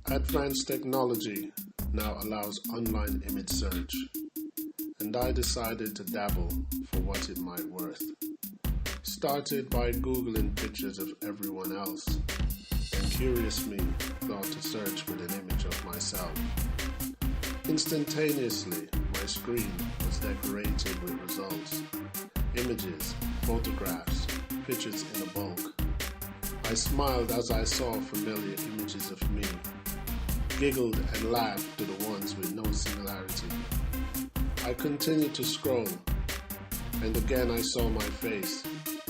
Advanced technology now allows online image search, and I decided to dabble for what it might worth. Started by Googling pictures of everyone else, and curious me thought to search with an image of myself. Instantaneously, my screen was decorated with results, images, photographs, pictures in a bulk. I smiled as I saw familiar images of me, giggled and laughed to the ones with no similarity. I continued to scroll, and again I saw my face,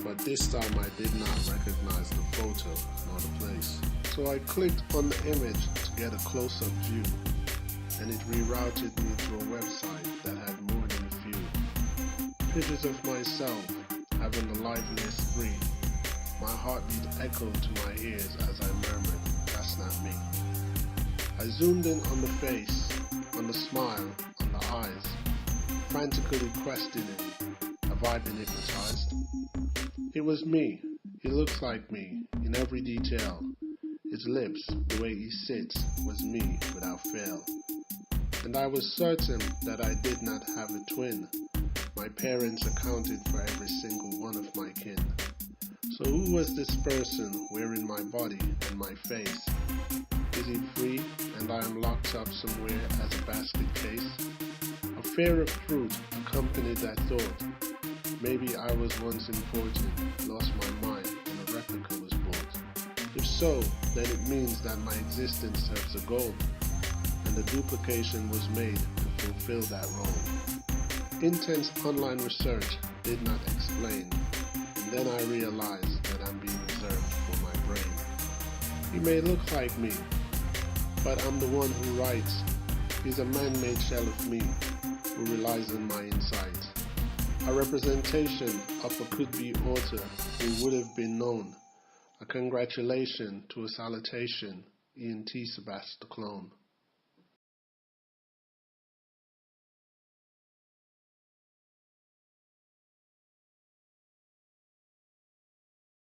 but this time I did not recognize the photo nor the place. So I clicked on the image to get a close-up view, and it rerouted me to a website that had more than a few. Pictures of myself having the liveliest breathe. My heartbeat echoed to my ears as I murmured, "That's not me." I zoomed in on the face, on the smile, on the eyes, frantically questioning, have I been hypnotized? It was me. He looks like me in every detail. His lips, the way he sits, was me without fail. And I was certain that I did not have a twin. My parents accounted for every single one of my kin. So who was this person wearing my body and my face? Is he free and I am locked up somewhere as a basket case? A fear of fruit accompanied that thought. Maybe I was once important, lost my mind, and a replica was bought. If so, then it means that my existence serves a goal, and the duplication was made to fulfill that role. Intense online research did not explain, and then I realized that I'm being reserved for my brain. He may look like me, but I'm the one who writes. He's a man-made shell of me, who relies on my insights. A representation of a could-be author who would have been known. A congratulation to a salutation, E.N.T. Sebastian the clone.